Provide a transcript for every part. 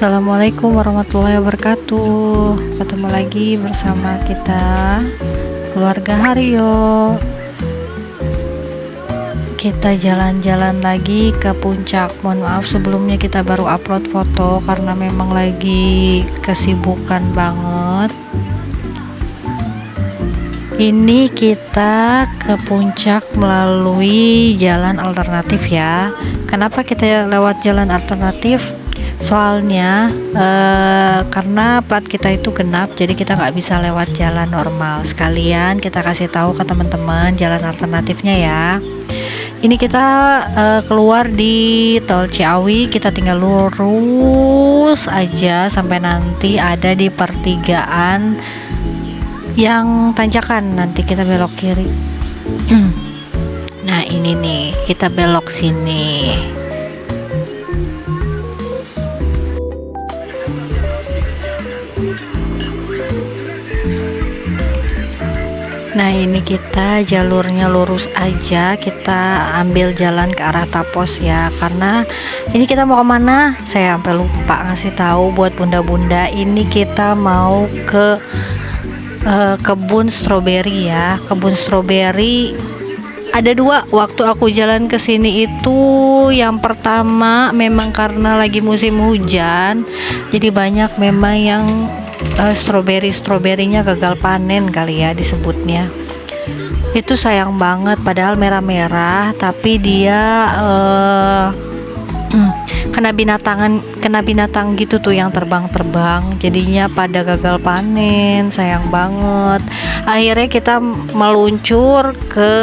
Assalamualaikum warahmatullahi wabarakatuh. Ketemu lagi bersama kita keluarga Haryo. Kita jalan-jalan lagi ke puncak. Mohon maaf sebelumnya kita baru upload foto karena memang lagi kesibukan banget. Ini kita ke puncak melalui jalan alternatif ya. Kenapa kita lewat jalan alternatif? Soalnya karena plat kita itu genap, jadi kita nggak bisa lewat jalan normal. Sekalian kita kasih tahu ke teman-teman jalan alternatifnya ya. Ini kita keluar di tol Ciawi, kita tinggal lurus aja sampai nanti ada di pertigaan yang tanjakan, nanti kita belok kiri. Nah ini nih, kita belok sini. Nah ini kita jalurnya lurus aja, kita ambil jalan ke arah Tapos ya, karena ini kita mau kemana saya sampai lupa ngasih tahu buat bunda-bunda. Ini kita mau ke kebun stroberi ya. Kebun stroberi ada dua waktu aku jalan ke sini itu. Yang pertama memang karena lagi musim hujan, jadi banyak memang yang stroberinya gagal panen kali ya disebutnya. Itu sayang banget, padahal merah-merah tapi dia kena binatang gitu tuh yang terbang-terbang, jadinya pada gagal panen, sayang banget. Akhirnya kita meluncur ke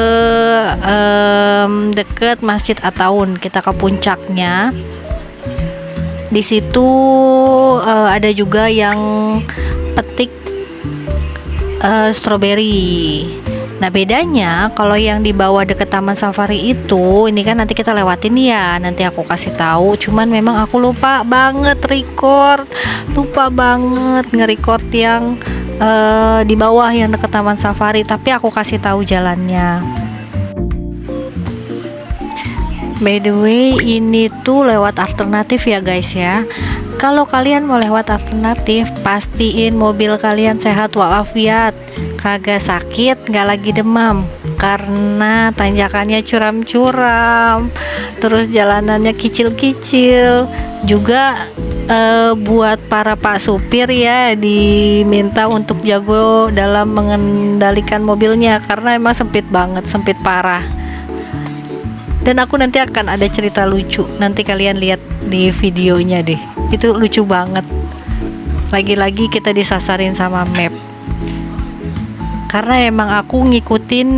deket Masjid At-Taun, kita ke puncaknya. Di situ ada juga yang petik stroberi. Nah bedanya kalau yang di bawah deket Taman Safari itu, ini kan nanti kita lewatin ya, nanti aku kasih tahu. Cuman memang aku lupa banget nge-record yang di bawah yang deket Taman Safari, tapi aku kasih tahu jalannya. By the way, ini tuh lewat alternatif ya guys ya. Kalau kalian mau lewat alternatif, pastiin mobil kalian sehat walafiat, kagak sakit, gak lagi demam, karena tanjakannya curam-curam, terus jalanannya kicil-kicil. Juga buat para pak supir ya, diminta untuk jago dalam mengendalikan mobilnya, karena emang sempit banget, sempit parah. Dan aku nanti akan ada cerita lucu, nanti kalian lihat di videonya deh, itu lucu banget. Lagi-lagi kita disasarin sama map, karena emang aku ngikutin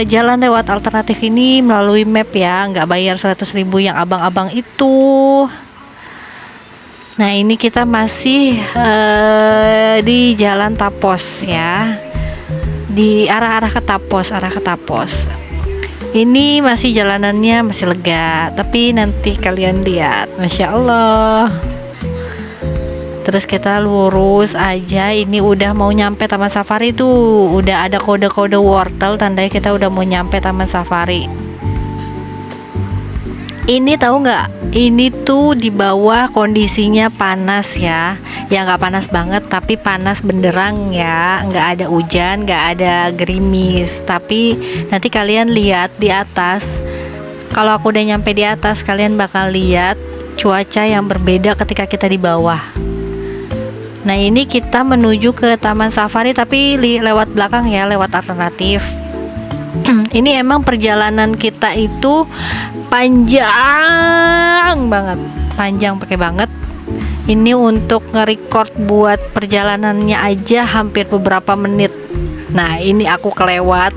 jalan lewat alternatif ini melalui map ya, nggak bayar 100.000 yang abang-abang itu. Nah ini kita masih di jalan Tapos ya, di arah ke Tapos. Ini masih jalanannya masih lega, tapi nanti kalian lihat, Masya Allah. Terus kita lurus aja, ini udah mau nyampe Taman Safari tuh, udah ada kode-kode wortel, tandanya kita udah mau nyampe Taman Safari. Ini tahu nggak? Ini tuh di bawah kondisinya panas ya, nggak panas banget, tapi panas benderang ya, nggak ada hujan, nggak ada gerimis. Tapi nanti kalian lihat di atas, kalau aku udah nyampe di atas, kalian bakal lihat cuaca yang berbeda ketika kita di bawah. Nah ini kita menuju ke Taman Safari, tapi lewat belakang ya, lewat alternatif. Ini emang perjalanan kita itu panjang pakai banget. Ini untuk nge-record buat perjalanannya aja hampir beberapa menit. Nah ini aku kelewat.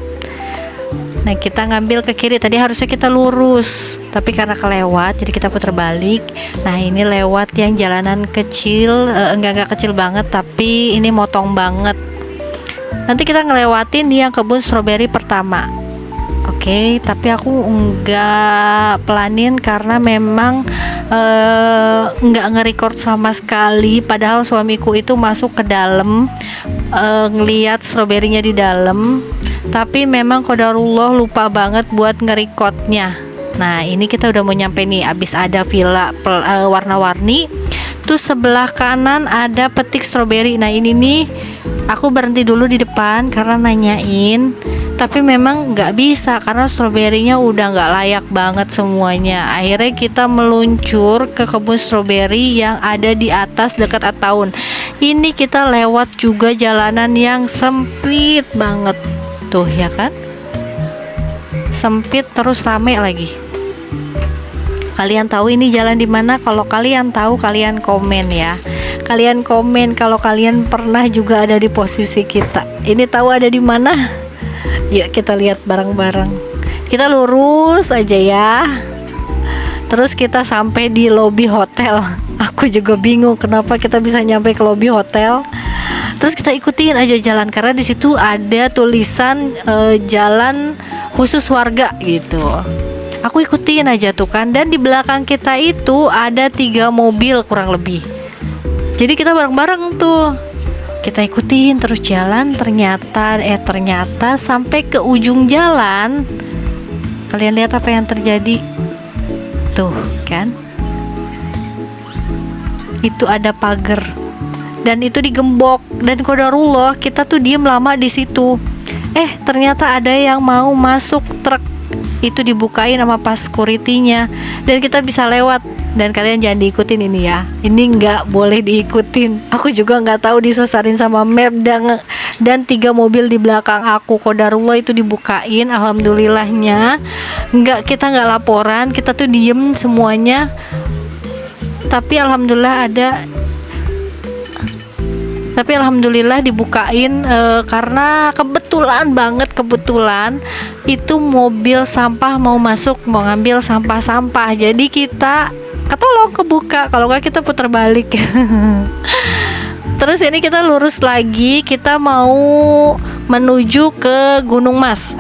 Nah kita ngambil ke kiri, tadi harusnya kita lurus, tapi karena kelewat jadi kita putar balik. Nah ini lewat yang jalanan kecil, enggak kecil banget, tapi ini motong banget. Nanti kita ngelewatin yang kebun stroberi pertama. Oke, tapi aku enggak pelanin karena memang enggak nge-record sama sekali. Padahal suamiku itu masuk ke dalam ngeliat stroberinya di dalam, tapi memang qadarullah lupa banget buat nge-recordnya. Nah ini kita udah mau nyampe nih, abis ada villa warna-warni, itu sebelah kanan ada petik stroberi. Nah ini nih aku berhenti dulu di depan karena nanyain, tapi memang nggak bisa karena stroberinya udah nggak layak banget semuanya. Akhirnya kita meluncur ke kebun stroberi yang ada di atas dekat Ataun. Ini kita lewat juga jalanan yang sempit banget tuh ya kan, sempit terus rame lagi. Kalian tahu ini jalan di mana? Kalau kalian tahu, kalian komen ya. Kalian komen kalau kalian pernah juga ada di posisi kita. Ini tahu ada di mana? Yuk kita lihat bareng-bareng. Kita lurus aja ya. Terus kita sampai di lobi hotel. Aku juga bingung kenapa kita bisa nyampe ke lobi hotel. Terus kita ikutin aja jalan karena di situ ada tulisan jalan khusus warga gitu. Aku ikutin aja tuh kan, dan di belakang kita itu ada 3 mobil kurang lebih. Jadi kita bareng-bareng tuh. Kita ikutin terus jalan, ternyata sampai ke ujung jalan. Kalian lihat apa yang terjadi? Tuh, kan? Itu ada pagar. Dan itu digembok, dan qadarullah kita tuh diem lama di situ. Ternyata ada yang mau masuk truk. Itu dibukain sama pas security-nya dan kita bisa lewat. Dan kalian jangan diikutin ini ya, ini nggak boleh diikutin. Aku juga nggak tahu disesarin sama map dan 3 mobil di belakang aku. Qadarullah itu dibukain, alhamdulillahnya kita nggak laporan, kita tuh diem semuanya. Tapi alhamdulillah dibukain karena kebetulan itu mobil sampah mau masuk, mau ngambil sampah-sampah. Jadi kita ketolong kebuka, kalau nggak kita putar balik. Terus ini kita lurus lagi, kita mau menuju ke Gunung Mas.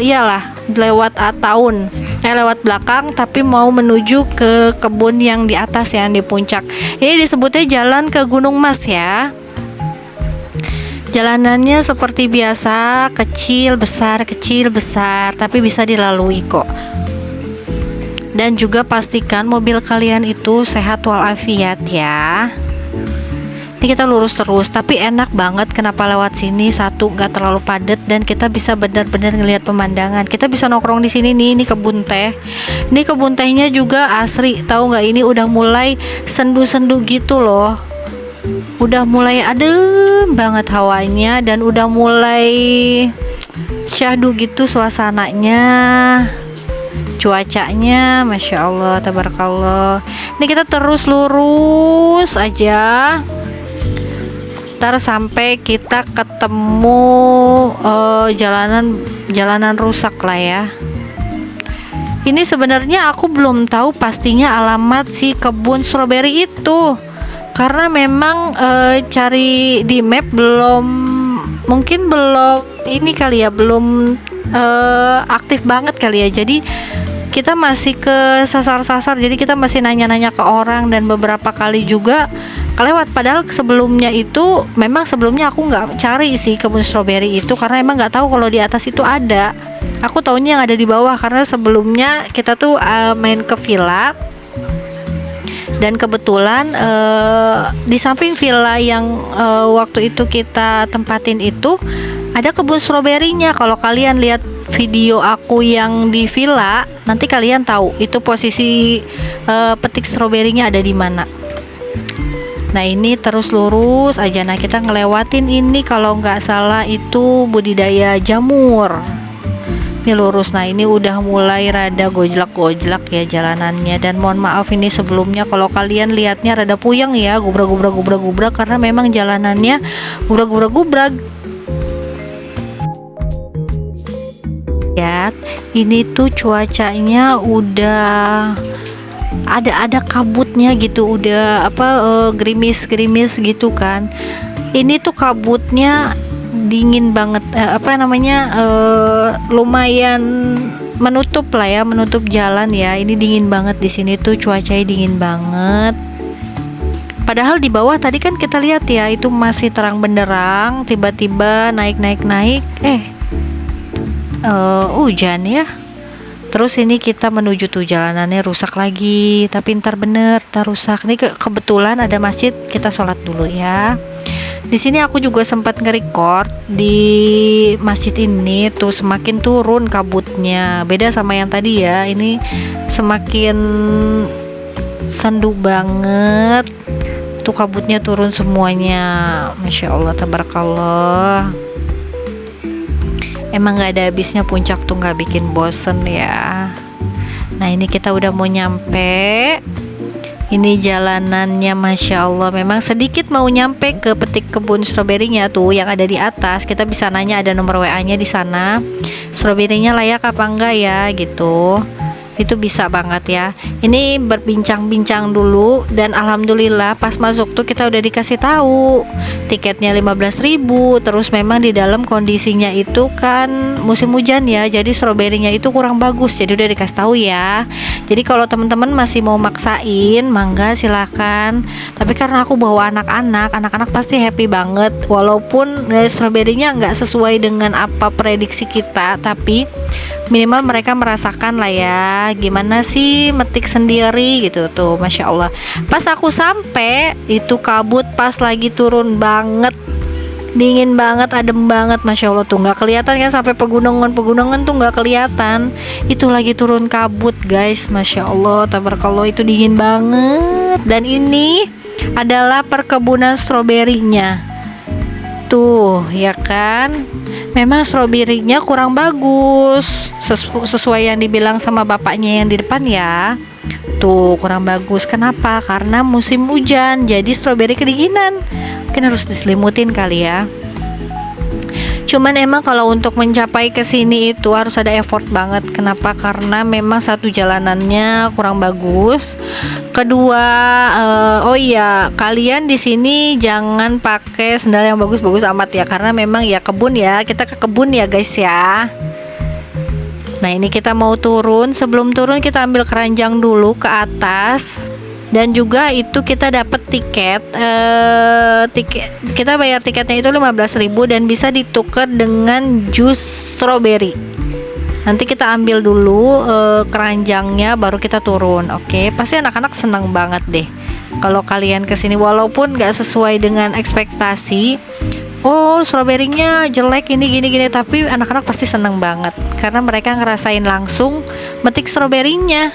Iyalah lewat Ataun. Lewat belakang tapi mau menuju ke kebun yang di atas yang di puncak. Ini disebutnya jalan ke Gunung Mas ya. Jalanannya seperti biasa, kecil besar, tapi bisa dilalui kok. Dan juga pastikan mobil kalian itu sehat walafiat ya. Ini kita lurus terus, tapi enak banget. Kenapa lewat sini? Satu, nggak terlalu padat dan kita bisa benar-benar ngelihat pemandangan. Kita bisa nongkrong di sini nih. Ini kebun teh. Ini kebun tehnya juga asri. Tahu nggak? Ini udah mulai sendu-sendu gitu loh. Udah mulai adem banget hawanya dan udah mulai syahdu gitu suasananya. Cuacanya, masya Allah, tabarakallah. Ini kita terus lurus aja. Ntar sampai kita ketemu jalanan rusak lah ya. Ini sebenarnya aku belum tahu pastinya alamat si kebun stroberi itu, karena memang cari di map mungkin belum ini kali ya, belum aktif banget kali ya. Jadi kita masih ke sasar-sasar, jadi kita masih nanya-nanya ke orang dan beberapa kali juga kelewat. Padahal sebelumnya aku nggak cari sih kebun stroberi itu karena emang nggak tahu kalau di atas itu ada. Aku taunya yang ada di bawah karena sebelumnya kita tuh main ke villa dan kebetulan di samping villa yang waktu itu kita tempatin itu ada kebun stroberinya. Kalau kalian lihat video aku yang di villa, nanti kalian tahu itu posisi petik stroberinya ada di mana. Nah ini terus lurus aja. Nah kita ngelewatin ini kalau nggak salah itu budidaya jamur. Ini lurus. Nah ini udah mulai rada gojlak ya jalanannya. Dan mohon maaf ini sebelumnya kalau kalian lihatnya rada puyeng ya, gubrak karena memang jalanannya gubrak. Lihat, ini tuh cuacanya udah ada kabutnya gitu, udah gerimis gitu kan. Ini tuh kabutnya dingin banget, lumayan menutup jalan ya. Ini dingin banget di sini tuh, cuacanya dingin banget. Padahal di bawah tadi kan kita lihat ya itu masih terang benderang, tiba-tiba naik hujan ya. Terus ini kita menuju tuh jalanannya rusak lagi, tapi ntar bener, ntar rusak. Ini kebetulan ada masjid, kita sholat dulu ya. Di sini aku juga sempat nge-record di masjid ini tuh semakin turun kabutnya. Beda sama yang tadi ya. Ini semakin sendu banget. Tuh kabutnya turun semuanya. Masya Allah, tabarakallah. Emang gak ada habisnya puncak tuh, gak bikin bosen ya. Nah ini kita udah mau nyampe. Ini jalanannya Masya Allah, memang sedikit mau nyampe ke petik kebun stroberinya tuh yang ada di atas. Kita bisa nanya, ada nomor WA-nya di sana. Stroberinya layak apa enggak ya gitu. Itu bisa banget ya. Ini berbincang-bincang dulu dan alhamdulillah pas masuk tuh kita udah dikasih tahu tiketnya 15.000. Terus memang di dalam kondisinya itu kan musim hujan ya, jadi stroberinya itu kurang bagus. Jadi udah dikasih tahu ya. Jadi kalau teman-teman masih mau maksain, mangga silahkan. Tapi karena aku bawa anak-anak pasti happy banget. Walaupun stroberinya nggak sesuai dengan apa prediksi kita, tapi minimal mereka merasakan lah ya gimana sih metik sendiri gitu tuh. Masya Allah, pas aku sampai itu kabut pas lagi turun banget, dingin banget, adem banget. Masya Allah tuh nggak kelihatan kan sampai pegunungan tuh nggak kelihatan. Itu lagi turun kabut guys. Masya Allah, tabarakallah, itu dingin banget. Dan ini adalah perkebunan stroberinya tuh ya kan. Memang stroberinya kurang bagus sesuai yang dibilang sama bapaknya yang di depan ya. Tuh kurang bagus. Kenapa? Karena musim hujan, jadi stroberi kedinginan. Mungkin harus diselimutin kali ya. Cuman emang kalau untuk mencapai ke sini itu harus ada effort banget. Kenapa? Karena memang satu jalanannya kurang bagus. Kedua, oh iya, kalian di sini jangan pakai sendal yang bagus-bagus amat ya, karena memang ya kebun ya. Kita ke kebun ya guys ya. Nah ini kita mau turun. Sebelum turun kita ambil keranjang dulu ke atas. Dan juga itu kita dapat tiket, kita bayar tiketnya itu 15.000 dan bisa ditukar dengan jus stroberi. Nanti kita ambil dulu keranjangnya baru kita turun. Oke, pasti anak-anak senang banget deh kalau kalian kesini, walaupun gak sesuai dengan ekspektasi. Oh stroberinya jelek ini gini-gini, tapi anak-anak pasti senang banget karena mereka ngerasain langsung metik stroberinya.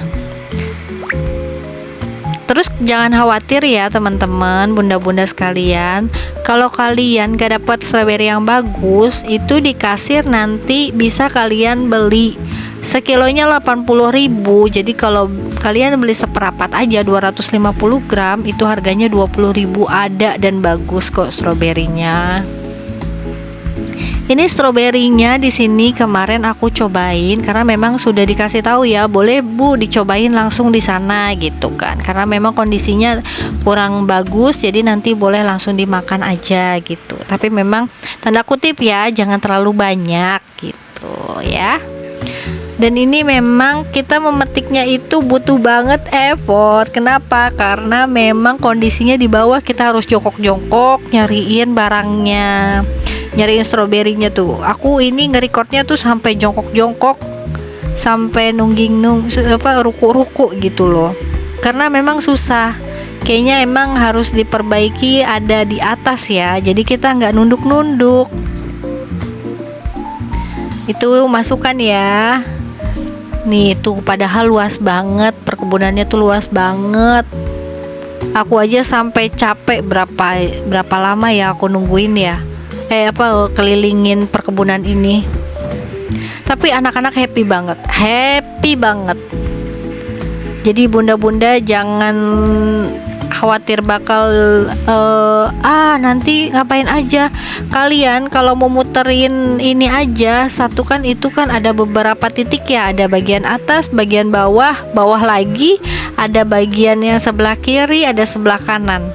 Terus jangan khawatir ya teman-teman, bunda-bunda sekalian. Kalau kalian gak dapat stroberi yang bagus, itu di kasir nanti bisa kalian beli sekilonya 80.000. Jadi kalau kalian beli seperapat aja 250 gram itu harganya 20.000. Ada dan bagus kok stroberinya. Ini stroberinya di sini kemarin aku cobain karena memang sudah dikasih tahu ya, boleh Bu dicobain langsung di sana gitu kan. Karena memang kondisinya kurang bagus, jadi nanti boleh langsung dimakan aja gitu. Tapi memang tanda kutip ya, jangan terlalu banyak gitu ya. Dan ini memang kita memetiknya itu butuh banget effort. Kenapa? Karena memang kondisinya di bawah kita harus jongkok-jongkok nyariin barangnya, nyariin stroberinya tuh. Aku ini nge-recordnya tuh sampai jongkok-jongkok, sampai ruku-ruku gitu loh. Karena memang susah. Kayaknya emang harus diperbaiki ada di atas ya. Jadi kita nggak nunduk-nunduk. Itu masukan ya. Nih tuh padahal luas banget, perkebunannya tuh luas banget. Aku aja sampai capek berapa lama ya aku nungguin ya. Kelilingin perkebunan ini. Tapi anak-anak happy banget. Jadi bunda-bunda jangan khawatir bakal nanti ngapain aja. Kalian kalau mau muterin ini aja satu kan, itu kan ada beberapa titik ya, ada bagian atas, bagian bawah lagi, ada bagian yang sebelah kiri, ada sebelah kanan.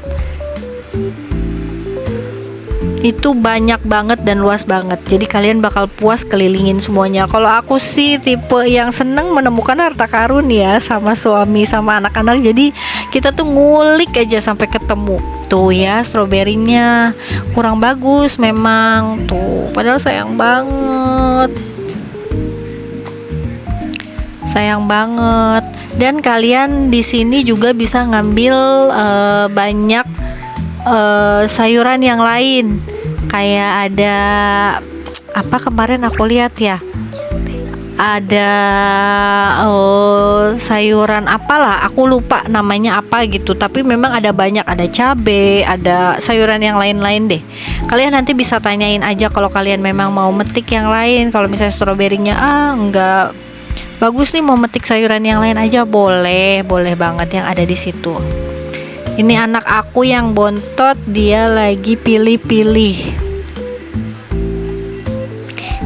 Itu banyak banget dan luas banget. Jadi kalian bakal puas kelilingin semuanya. Kalau aku sih tipe yang seneng menemukan harta karun ya, sama suami sama anak-anak. Jadi kita tuh ngulik aja sampai ketemu. Tuh ya stroberinya kurang bagus memang tuh, padahal sayang banget. sayang banget. Dan kalian di sini juga bisa ngambil banyak sayuran yang lain, kayak ada apa kemarin aku lihat ya, ada sayuran apalah, aku lupa namanya apa gitu, tapi memang ada banyak, ada cabe, ada sayuran yang lain-lain deh. Kalian nanti bisa tanyain aja kalau kalian memang mau metik yang lain. Kalau misalnya stroberinya enggak bagus nih, mau metik sayuran yang lain aja, boleh banget yang ada di situ. Ini anak aku yang bontot, dia lagi pilih-pilih.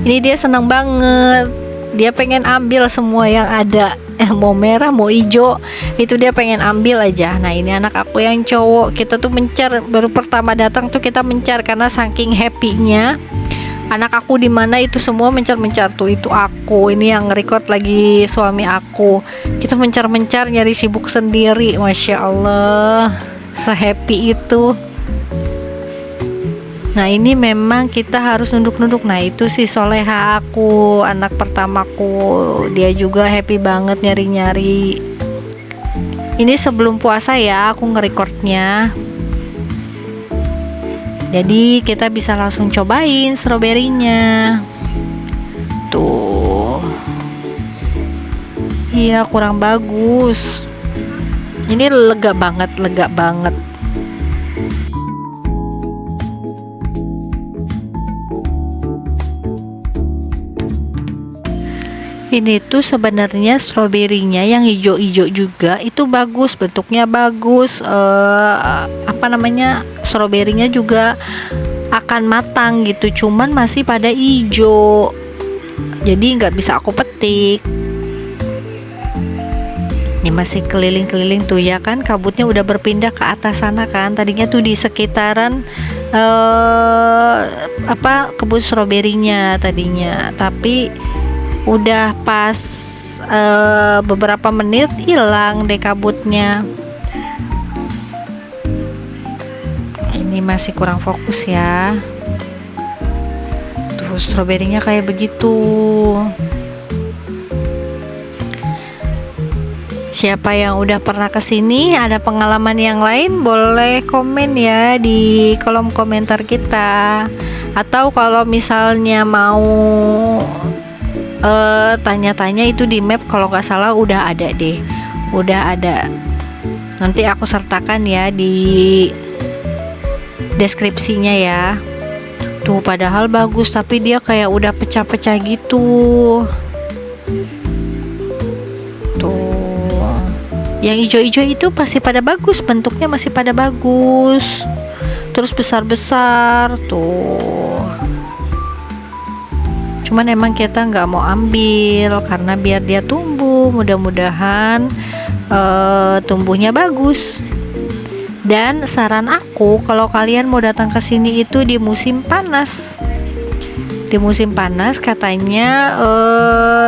Ini dia senang banget, dia pengen ambil semua yang ada, mau merah mau hijau, itu dia pengen ambil aja. Nah ini anak aku yang cowok, kita tuh mencar, baru pertama datang tuh kita mencar karena saking happy-nya. Anak aku di mana itu semua mencar-mencar tuh, itu aku ini yang record lagi suami aku, kita mencar-mencar nyari sibuk sendiri, masya Allah, se-happy itu. Nah ini memang kita harus nunduk-nunduk. Nah itu si Soleha aku, anak pertamaku, dia juga happy banget nyari-nyari. Ini sebelum puasa ya aku nge-recordnya, jadi kita bisa langsung cobain stroberinya. Tuh. Iya, kurang bagus. Ini lega banget. Ini tuh sebenarnya stroberinya yang hijau-hijau juga itu bagus, bentuknya bagus, apa namanya, stroberinya juga akan matang gitu, cuman masih pada hijau, jadi nggak bisa aku petik. Ini masih keliling-keliling tuh ya kan, kabutnya udah berpindah ke atas sana kan, tadinya tuh di sekitaran kebun stroberinya tadinya, tapi udah pas beberapa menit hilang deh kabutnya. Ini masih kurang fokus ya. Tuh stroberinya kayak begitu. Siapa yang udah pernah kesini, ada pengalaman yang lain, boleh komen ya di kolom komentar kita. Atau kalau misalnya mau tanya-tanya itu di map, kalau nggak salah udah ada deh, udah ada. Nanti aku sertakan ya di deskripsinya ya. Tuh padahal bagus, tapi dia kayak udah pecah-pecah gitu. Tuh, yang hijau-hijau itu masih pada bagus, bentuknya masih pada bagus, terus besar-besar tuh. Cuman emang kita nggak mau ambil karena biar dia tumbuh, mudah-mudahan tumbuhnya bagus. Dan saran aku kalau kalian mau datang ke sini itu di musim panas. Di musim panas katanya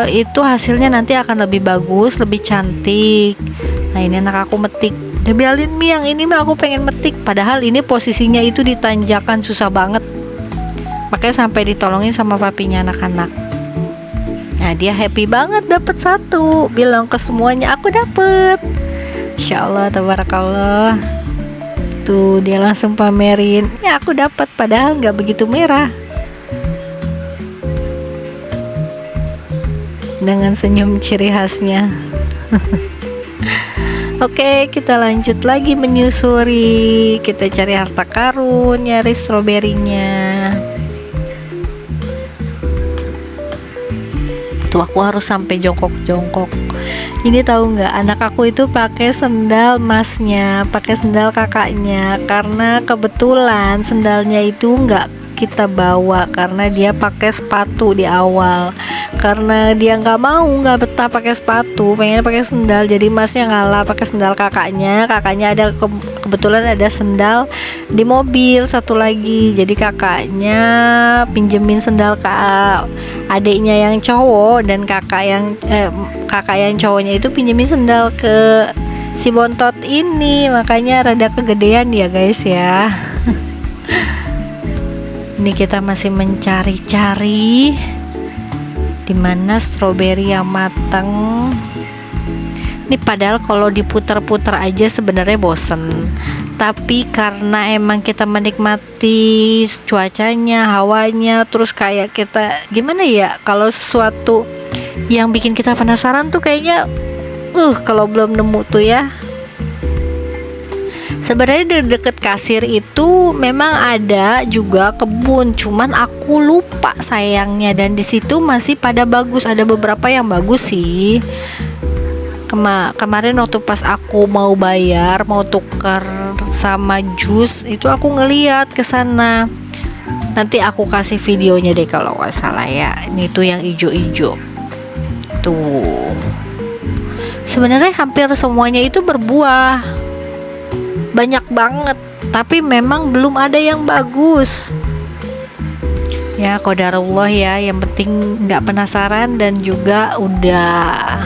itu hasilnya nanti akan lebih bagus, lebih cantik. Nah ini anak aku metik. Dia biarin Mi, yang ini mah aku pengen metik. Padahal ini posisinya itu di tanjakan, susah banget. Makanya sampai ditolongin sama papinya anak-anak. Nah dia happy banget dapat satu, bilang ke semuanya aku dapet. Insya Allah, tabarakallah. Tuh dia langsung pamerin, ya aku dapat, padahal nggak begitu merah. Dengan senyum ciri khasnya. Oke, kita lanjut lagi menyusuri. Kita cari harta karun, nyari stroberinya. Tuh aku harus sampai jongkok-jongkok. Ini tahu nggak, anak aku itu pakai sendal masnya, pakai sendal kakaknya, karena kebetulan sendalnya itu nggak kita bawa karena dia pakai sepatu di awal. Karena dia nggak betah pakai sepatu, pengen pakai sendal, jadi masnya ngalah pakai sendal kakaknya. Kakaknya ada kebetulan ada sendal di mobil satu lagi, jadi kakaknya pinjemin sendal ke adiknya yang cowok, dan kakak yang cowoknya itu pinjemin sendal ke si bontot ini, makanya rada kegedean ya guys ya. Ini kita masih mencari-cari dimana stroberi yang matang. Ini padahal kalau diputar-putar aja sebenarnya bosen, tapi karena emang kita menikmati cuacanya, hawanya, terus kayak kita gimana ya, kalau sesuatu yang bikin kita penasaran tuh kayaknya kalau belum nemu tuh ya. Sebenarnya di deket kasir itu memang ada juga kebun, cuman aku lupa sayangnya, dan di situ masih pada bagus, ada beberapa yang bagus sih. Kemarin waktu pas aku mau bayar, mau tukar sama jus, itu aku ngeliat ke sana. Nanti aku kasih videonya deh kalau nggak salah ya. Ini tuh yang ijo-ijo. Tuh. Sebenarnya hampir semuanya itu berbuah. Banyak banget, tapi memang belum ada yang bagus. Ya, qadarullah ya, yang penting nggak penasaran dan juga udah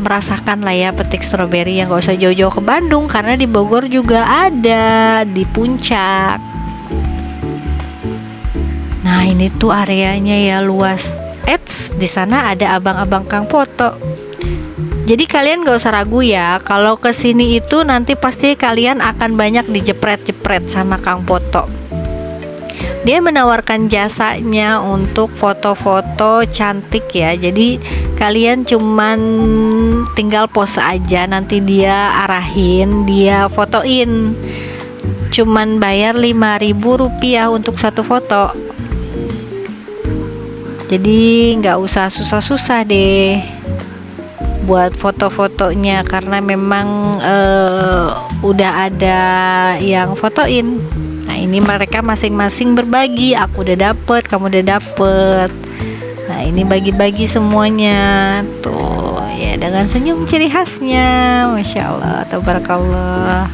merasakan lah ya petik stroberi, yang gak usah jauh-jauh ke Bandung karena di Bogor juga ada, di Puncak. Nah, ini tuh areanya ya luas. Di sana ada abang-abang Kang foto. Jadi kalian gak usah ragu ya, kalau kesini itu nanti pasti kalian akan banyak dijepret-jepret sama Kang foto. Dia menawarkan jasanya untuk foto-foto cantik ya. Jadi kalian cuman tinggal pose aja, nanti dia arahin, dia fotoin. Cuman bayar Rp5.000 untuk satu foto. Jadi nggak usah susah-susah deh buat foto-fotonya, karena memang udah ada yang fotoin. Nah, ini mereka masing-masing berbagi, aku udah dapet, kamu udah dapet. Nah, ini bagi-bagi semuanya tuh ya, dengan senyum ciri khasnya, Masya Allah, tabarakallah.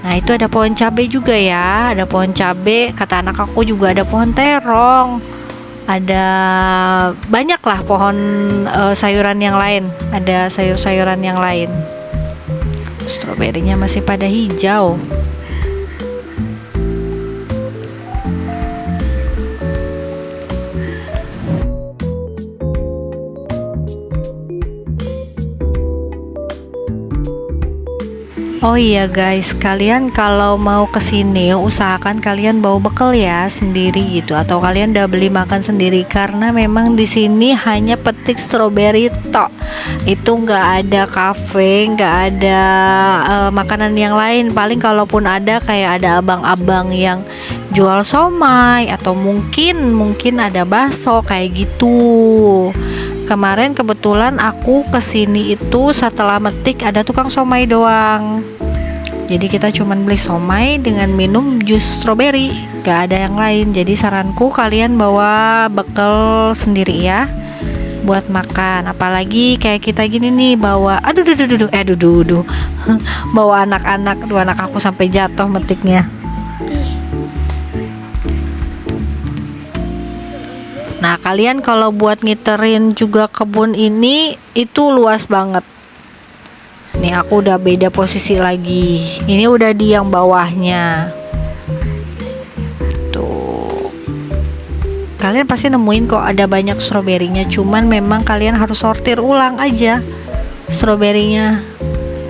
Nah, itu ada pohon cabai juga ya, ada pohon cabai. Kata anak aku juga ada pohon terong, ada banyak lah pohon sayuran yang lain, ada sayur-sayuran yang lain. Stroberinya masih pada hijau. Oh iya guys, kalian kalau mau kesini usahakan kalian bawa bekal ya sendiri gitu, atau kalian udah beli makan sendiri, karena memang di sini hanya petik stroberi tok. Itu nggak ada kafe, nggak ada makanan yang lain. Paling kalaupun ada kayak ada abang-abang yang jual somai, atau mungkin ada bakso kayak gitu. Kemarin kebetulan aku kesini itu setelah metik ada tukang somai doang. Jadi kita cuman beli somai dengan minum jus stroberi, gak ada yang lain. Jadi saranku kalian bawa bekal sendiri ya buat makan. Apalagi kayak kita gini nih, bawa bawa anak-anak, dua anak aku sampai jatuh metiknya. Nah, kalian kalau buat ngiterin juga kebun ini itu luas banget. Nih aku udah beda posisi lagi. Ini udah di yang bawahnya. Tuh. Kalian pasti nemuin kok ada banyak stroberinya, cuman memang kalian harus sortir ulang aja stroberinya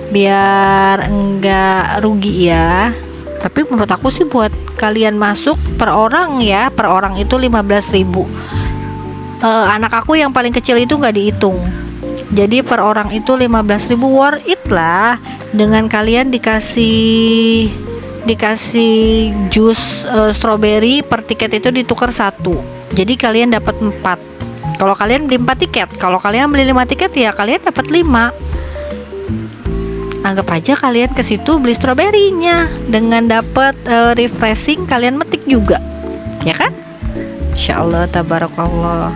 biar enggak rugi ya. Tapi menurut aku sih buat kalian masuk per orang ya, per orang itu 15.000. Anak aku yang paling kecil itu nggak dihitung, jadi per orang itu 15.000, worth it lah. Dengan kalian dikasih jus stroberi, per tiket itu ditukar 1, jadi kalian dapat 4. Kalau kalian beli 4 tiket, kalau kalian beli 5 tiket ya kalian dapat 5. Anggap aja kalian ke situ beli stroberinya dengan dapat refreshing, kalian metik juga, ya kan? Insyaallah, tabarakallah.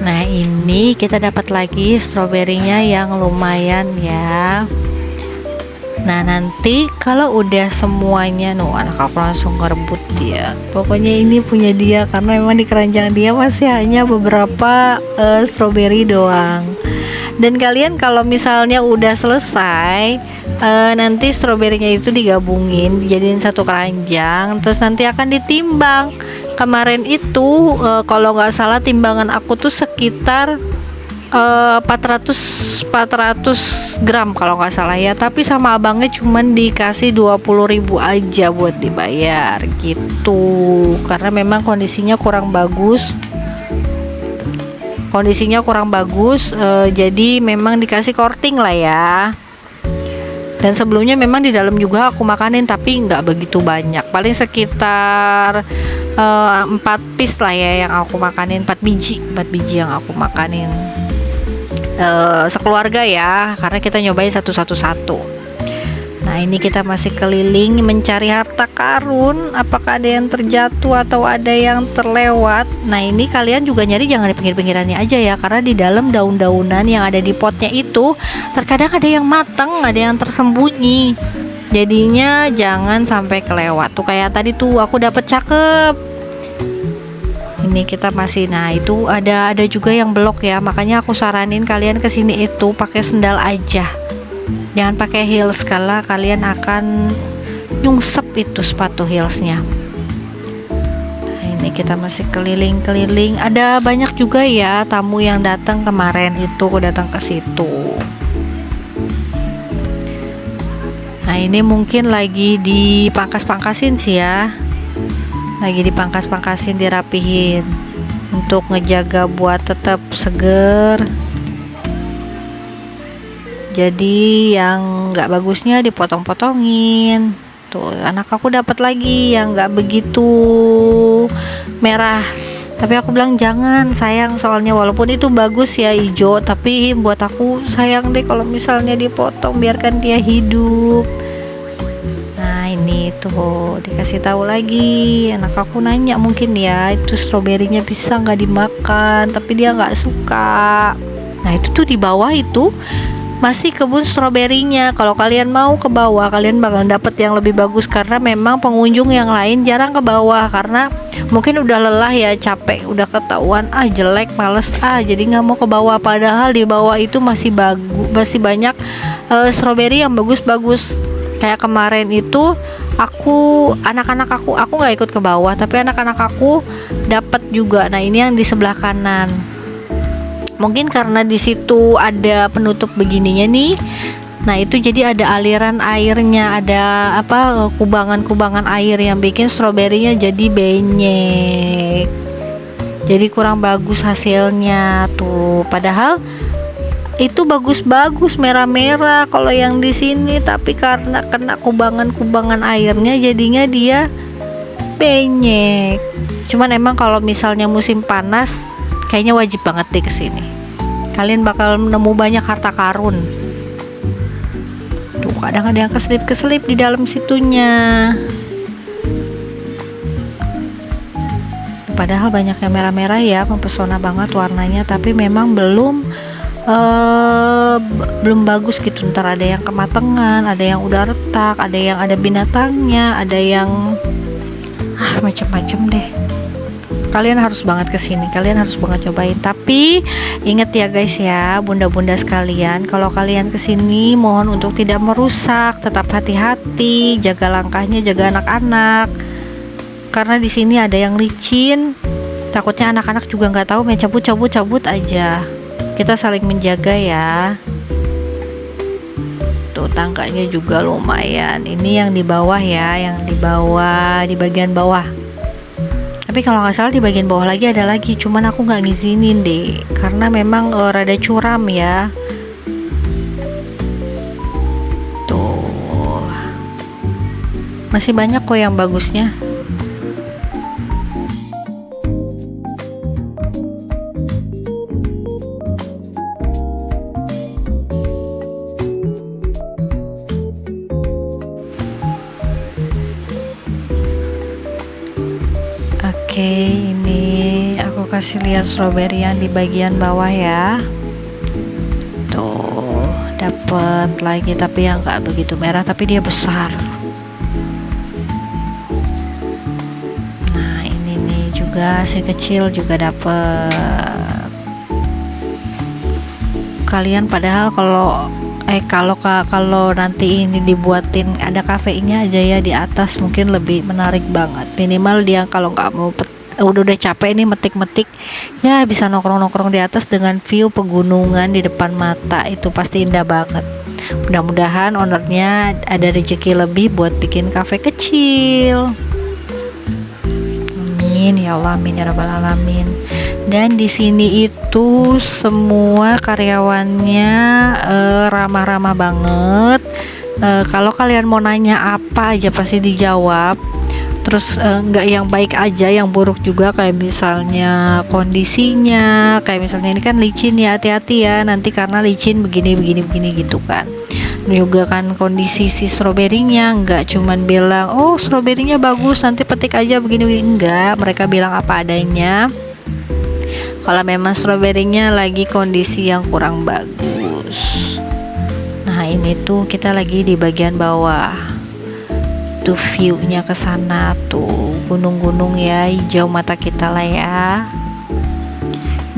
Nah, ini kita dapat lagi stroberinya yang lumayan ya. Nah nanti kalau udah semuanya, anak aku langsung ngerebut dia. Pokoknya ini punya dia karena memang di keranjang dia masih hanya beberapa stroberi doang. Dan kalian kalau misalnya udah selesai, nanti stroberinya itu digabungin jadiin satu keranjang, terus nanti akan ditimbang. Kemarin itu kalau nggak salah timbangan aku tuh sekitar 400 gram kalau nggak salah ya, tapi sama abangnya cuman dikasih 20.000 aja buat dibayar gitu, karena memang kondisinya kurang bagus, jadi memang dikasih korting lah ya. Dan sebelumnya memang di dalam juga aku makanin, tapi nggak begitu banyak, paling sekitar 4 piece lah ya yang aku makanin, 4 biji yang aku makanin sekeluarga ya, karena kita nyobain satu. Nah ini kita masih keliling mencari harta karun, apakah ada yang terjatuh atau ada yang terlewat. Nah ini kalian juga nyari jangan di pinggir-pinggirannya aja ya, karena di dalam daun-daunan yang ada di potnya itu terkadang ada yang matang, ada yang tersembunyi, jadinya jangan sampai kelewat. Tuh kayak tadi tuh aku dapet cakep. Ini kita masih, nah itu ada juga yang belok ya, makanya aku saranin kalian kesini itu pakai sendal aja, jangan pakai heels, karena kalian akan nyungsep itu sepatu heelsnya. Nah ini kita masih keliling-keliling, ada banyak juga ya tamu yang datang kemarin itu, datang ke situ. Nah ini mungkin lagi dipangkas-pangkasin sih ya, lagi dipangkas-pangkasin, dirapihin untuk ngejaga buat tetap seger. Jadi yang nggak bagusnya dipotong-potongin. Tuh anak aku dapat lagi yang nggak begitu merah, tapi aku bilang jangan, sayang, soalnya walaupun itu bagus ya hijau, tapi buat aku sayang deh kalau misalnya dipotong, biarkan dia hidup. Nah ini tuh dikasih tahu lagi, anak aku nanya mungkin ya itu stroberinya bisa nggak dimakan, tapi dia nggak suka. Nah itu tuh di bawah itu masih kebun stroberinya. Kalau kalian mau ke bawah, kalian bakal dapet yang lebih bagus, karena memang pengunjung yang lain jarang ke bawah karena mungkin udah lelah ya, capek, udah ketahuan jelek, males jadi nggak mau ke bawah. Padahal di bawah itu masih banyak stroberi yang bagus-bagus. Kayak kemarin itu anak-anak aku nggak ikut ke bawah, tapi anak-anak aku dapat juga. Nah ini yang di sebelah kanan, mungkin karena di situ ada penutup begininya nih. Nah itu jadi ada aliran airnya, ada kubangan-kubangan air yang bikin stroberinya jadi benyek, jadi kurang bagus hasilnya tuh. Padahal itu bagus-bagus merah-merah kalau yang di sini, tapi karena kena kubangan-kubangan airnya jadinya dia benyek. Cuman emang kalau misalnya musim panas kayaknya wajib banget deh kesini, kalian bakal nemu banyak harta karun. Tuh kadang ada yang keselip-keselip di dalam situnya, padahal banyak yang merah-merah ya, mempesona banget warnanya, tapi memang belum bagus gitu. Ntar ada yang kematangan, ada yang udah retak, ada yang ada binatangnya, ada yang macem-macem deh. Kalian harus banget kesini, kalian harus banget cobain. Tapi inget ya guys ya, bunda-bunda sekalian, kalau kalian kesini mohon untuk tidak merusak, tetap hati-hati, jaga langkahnya, jaga anak-anak, karena di sini ada yang licin, takutnya anak-anak juga nggak tahu main cabut aja. Kita saling menjaga ya. Tuh tangganya juga lumayan. Ini yang di bawah ya, yang di bawah, di bagian bawah. Tapi kalau nggak salah di bagian bawah lagi ada lagi, cuman aku nggak ngizinin deh, karena memang rada curam ya. Tuh masih banyak kok yang bagusnya. Oke, ini aku kasih lihat stroberi yang di bagian bawah ya. Tuh, dapet lagi, tapi yang nggak begitu merah, tapi dia besar. Nah ini nih juga si kecil juga dapet. Kalian padahal kalau nanti ini dibuatin ada kafenya aja ya di atas, mungkin lebih menarik banget. Minimal dia kalau nggak mau udah capek nih metik-metik ya, bisa nongkrong-nongkrong di atas dengan view pegunungan di depan mata, itu pasti indah banget. Mudah-mudahan ownernya ada rezeki lebih buat bikin kafe kecil. Amin ya Allah, amin ya rabbal alamin. Dan di sini itu semua karyawannya ramah-ramah banget. Kalau kalian mau nanya apa aja pasti dijawab. Terus nggak yang baik aja, yang buruk juga, kayak misalnya kondisinya, kayak misalnya ini kan licin ya, hati-hati ya nanti karena licin begini gitu kan. Juga kan kondisi si stroberinya, nggak cuman bilang oh stroberinya bagus nanti petik aja begini, enggak, mereka bilang apa adanya. Kalau memang stroberinya lagi kondisi yang kurang bagus. Nah ini tuh kita lagi di bagian bawah tuh, view-nya ke sana tuh gunung-gunung ya, hijau mata kita lah ya.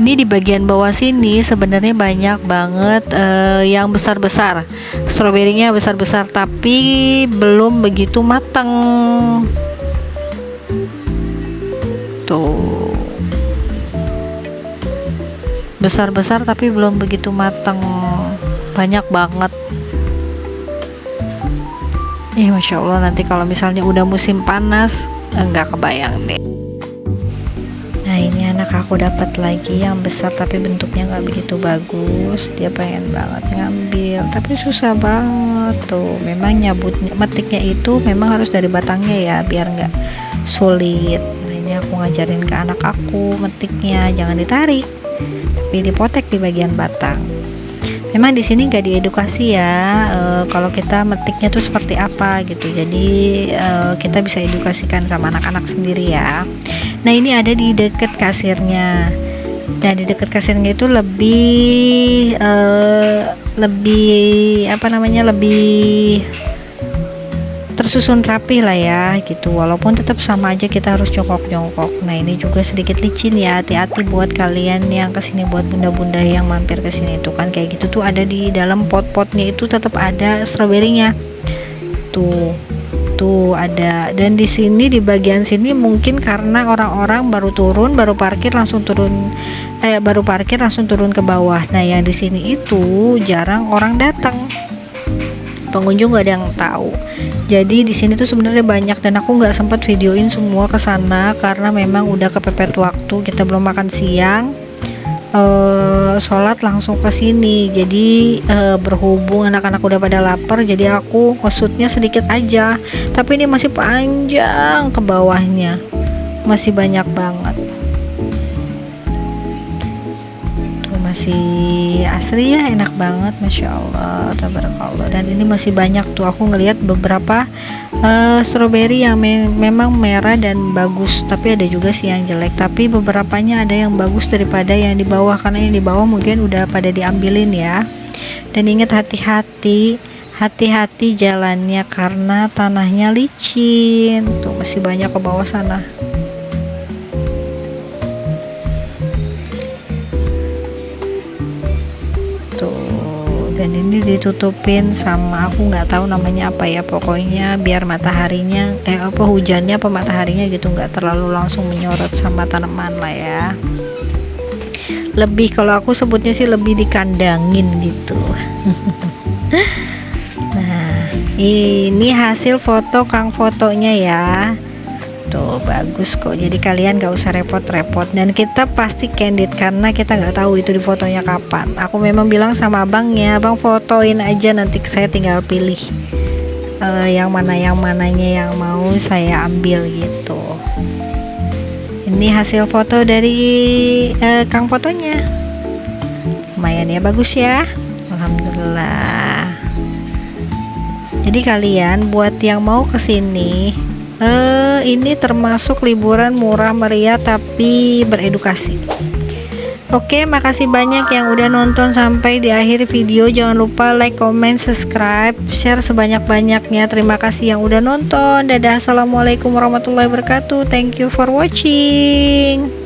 Ini di bagian bawah sini sebenarnya banyak banget yang besar-besar, stroberinya besar-besar tapi belum begitu matang tuh, besar-besar tapi belum begitu matang, banyak banget. Masya Allah, nanti kalau misalnya udah musim panas nggak kebayang deh. Nah ini anak aku dapat lagi yang besar tapi bentuknya nggak begitu bagus, dia pengen banget ngambil tapi susah banget tuh. Memang metiknya itu memang harus dari batangnya ya biar nggak sulit. Nah ini aku ngajarin ke anak aku metiknya jangan ditarik tapi dipotek di bagian batang. Memang di sini nggak diedukasi ya kalau kita metiknya tuh seperti apa gitu. Jadi kita bisa edukasikan sama anak-anak sendiri ya. Nah ini ada di dekat kasirnya. Dan di dekat kasirnya itu lebih tersusun rapi lah ya gitu, walaupun tetap sama aja kita harus jongkok-jongkok. Nah ini juga sedikit licin ya, hati-hati buat kalian yang kesini, buat bunda-bunda yang mampir kesini itu kan kayak gitu tuh, ada di dalam pot-potnya itu tetap ada stroberinya tuh ada. Dan di sini di bagian sini mungkin karena orang-orang baru parkir langsung turun ke bawah. Nah yang di sini itu jarang orang datang, pengunjung gak ada yang tahu. Jadi di sini tuh sebenarnya banyak, dan aku nggak sempat videoin semua ke sana karena memang udah kepepet waktu, kita belum makan siang, sholat langsung ke sini. Jadi berhubung anak-anak udah pada lapar, jadi aku ngesutnya sedikit aja. Tapi ini masih panjang ke bawahnya, masih banyak banget. Masih asri ya, enak banget, masya Allah, tabarakallah. Dan ini masih banyak tuh, aku ngelihat beberapa stroberi yang memang merah dan bagus, tapi ada juga sih yang jelek, tapi beberapanya ada yang bagus daripada yang di bawah, karena yang di bawah mungkin udah pada diambilin ya. Dan ingat hati-hati jalannya karena tanahnya licin tuh, masih banyak ke bawah sana. Dan ini ditutupin sama, aku nggak tahu namanya apa ya, pokoknya biar mataharinya hujannya apa mataharinya gitu nggak terlalu langsung menyorot sama tanaman lah ya. Lebih, kalau aku sebutnya sih lebih dikandangin gitu. Nah ini hasil foto kang fotonya ya, tuh bagus kok. Jadi kalian gak usah repot-repot, dan kita pasti candid karena kita nggak tahu itu di fotonya kapan. Aku memang bilang sama abangnya, abang fotoin aja, nanti saya tinggal pilih yang mananya yang mau saya ambil gitu. Ini hasil foto dari kang fotonya, lumayan ya, bagus ya, alhamdulillah. Jadi kalian buat yang mau kesini, ini termasuk liburan murah meriah tapi beredukasi. Oke, makasih banyak yang udah nonton sampai di akhir video. Jangan lupa like, comment, subscribe, share sebanyak-banyaknya. Terima kasih yang udah nonton. Dadah, assalamualaikum warahmatullahi wabarakatuh. Thank you for watching.